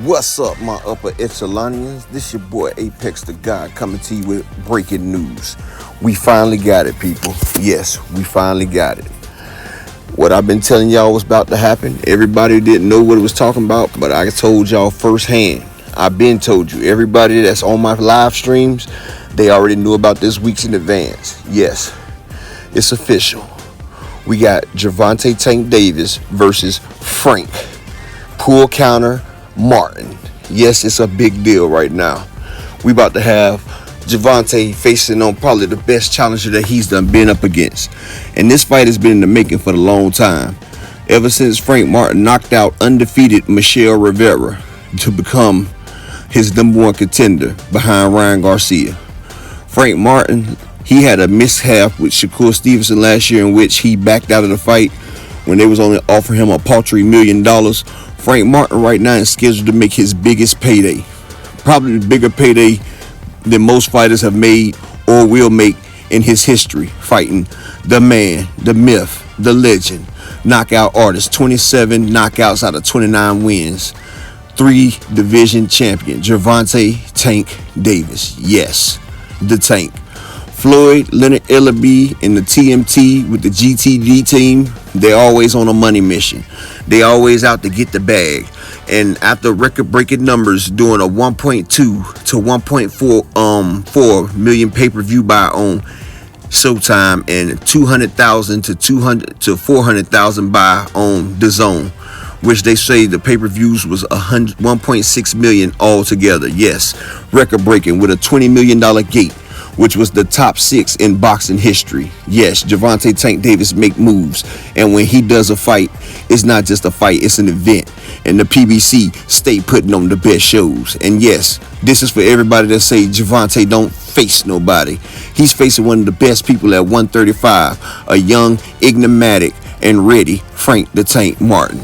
What's up, my upper echelonians? This your boy Apex the God coming to you with breaking news. We finally got it, people. Yes, we finally got it. What I've been telling y'all was about to happen. Everybody didn't know what it was talking about, but I told y'all firsthand. I've been told you. Everybody that's on my live streams, they already knew about this weeks in advance. Yes, it's official. We got Gervontaa Tank Davis versus Frank Pool Counter Martin. Yes, it's a big deal right now. We about to have Gervontaa facing on probably the best challenger that he's done been up against. And this fight has been in the making for a long time. Ever since Frank Martin knocked out undefeated Michelle Rivera to become his number one contender behind Ryan Garcia. Frank Martin, he had a mishap with Shakur Stevenson last year in which he backed out of the fight when they was only offering him a paltry $1 million. Frank Martin right now is scheduled to make his biggest payday. Probably the bigger payday than most fighters have made or will make in his history, fighting the man, the myth, the legend, knockout artist, 27 knockouts out of 29 wins, 3 division champion, Gervontaa Tank Davis. Yes, the Tank. Floyd, Leonard Ellaby, and the TMT with the GTD team, they're always on a money mission. They always out to get the bag. And after record-breaking numbers doing a 1.2 to 1.4 million pay-per-view buy on Showtime and 200,000 to 400,000 buy on DAZN, which they say the pay-per-views was 1.6 million altogether. Yes, record-breaking with a $20 million gate, which was the top 6 in boxing history. Yes, Gervontaa Tank Davis make moves. And when he does a fight, it's not just a fight, it's an event. And the PBC stay putting on the best shows. And yes, this is for everybody that say Gervontaa don't face nobody. He's facing one of the best people at 135, a young, enigmatic, and ready Frank the Tank Martin.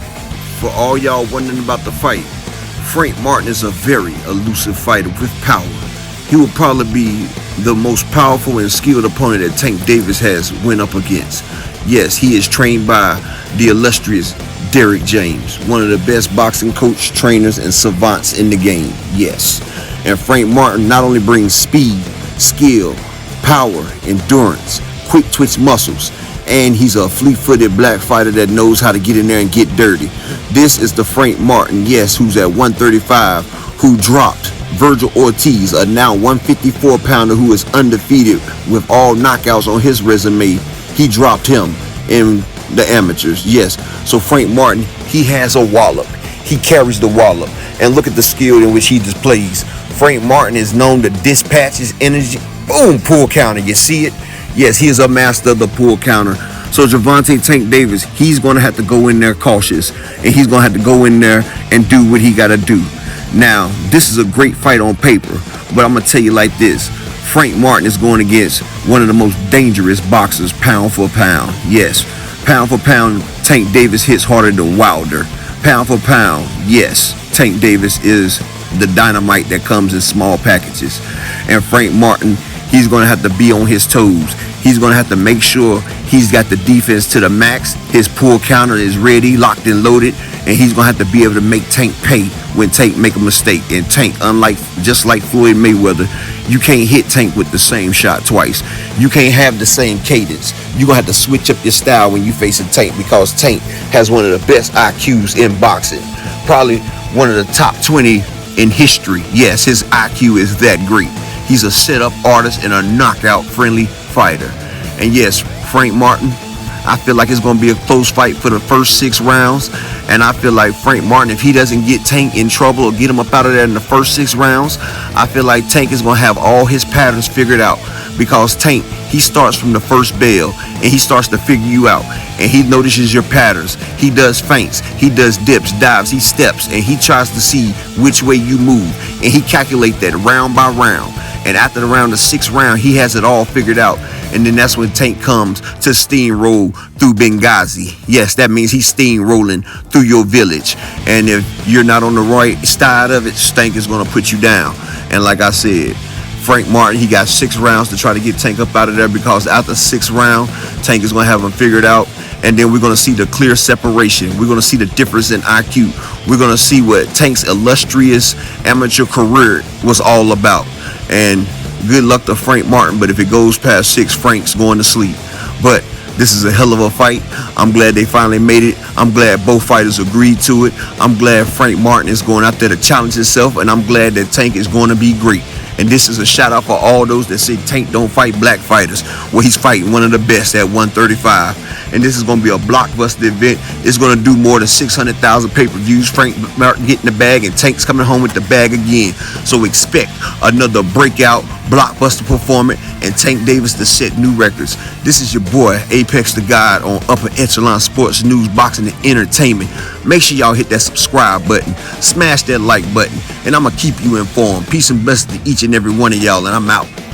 For all y'all wondering about the fight, Frank Martin is a very elusive fighter with power. He will probably be the most powerful and skilled opponent that Tank Davis has went up against. Yes, he is trained by the illustrious Derrick James, one of the best boxing coach, trainers, and savants in the game. Yes. And Frank Martin not only brings speed, skill, power, endurance, quick twitch muscles, and he's a fleet-footed black fighter that knows how to get in there and get dirty. This is the Frank Martin, yes, who's at 135, who dropped Virgil Ortiz, a now 154-pounder who is undefeated with all knockouts on his resume. He dropped him in the amateurs. Yes, so Frank Martin, he has a wallop. He carries the wallop. And look at the skill in which he displays. Frank Martin is known to dispatch his energy. Boom, pull counter. You see it? Yes, he is a master of the pull counter. So Gervontaa Tank Davis, he's going to have to go in there cautious. And he's going to have to go in there and do what he got to do. Now, this is a great fight on paper, but I'm going to tell you like this. Frank Martin is going against one of the most dangerous boxers pound for pound. Yes, pound for pound, Tank Davis hits harder than Wilder. Pound for pound, yes, Tank Davis is the dynamite that comes in small packages. And Frank Martin, he's going to have to be on his toes. He's going to have to make sure he's got the defense to the max. His pull counter is ready, locked and loaded. And he's going to have to be able to make Tank pay when Tank make a mistake. And Tank, just like Floyd Mayweather, you can't hit Tank with the same shot twice. You can't have the same cadence. You're going to have to switch up your style when you face a Tank, because Tank has one of the best IQs in boxing. Probably one of the top 20 in history. Yes, his IQ is that great. He's a setup artist and a knockout-friendly fighter. And yes, Frank Martin, I feel like it's going to be a close fight for the first 6 rounds. And I feel like Frank Martin, if he doesn't get Tank in trouble or get him up out of there in the first 6 rounds, I feel like Tank is going to have all his patterns figured out. Because Tank, he starts from the first bell and he starts to figure you out. And he notices your patterns. He does feints. He does dips, dives, he steps. And he tries to see which way you move. And he calculates that round by round. And after the 6th round, he has it all figured out. And then that's when Tank comes to steamroll through Benghazi. Yes, that means he's steamrolling through your village. And if you're not on the right side of it, Tank is going to put you down. And like I said, Frank Martin, he got 6 rounds to try to get Tank up out of there, because after 6th round, Tank is going to have him figured out. and then we're going to see the clear separation. We're going to see the difference in IQ. We're going to see what Tank's illustrious amateur career was all about. And good luck to Frank Martin, but if it goes past 6, Frank's going to sleep. But this is a hell of a fight. I'm glad they finally made it. I'm glad both fighters agreed to it. I'm glad Frank Martin is going out there to challenge himself, and I'm glad that Tank is going to be great. And this is a shout out for all those that say Tank don't fight black fighters. Well, he's fighting one of the best at 135. And this is going to be a blockbuster event. It's going to do more than 600,000 pay-per-views. Frank Martin getting the bag, and Tank's coming home with the bag again. So expect another breakout blockbuster performance and Tank Davis to set new records. This is your boy, Apex the God, on Upper Echelon Sports News, Boxing, and Entertainment. Make sure y'all hit that subscribe button, smash that like button, and I'm going to keep you informed. Peace and blessings to each and every one of y'all, and I'm out.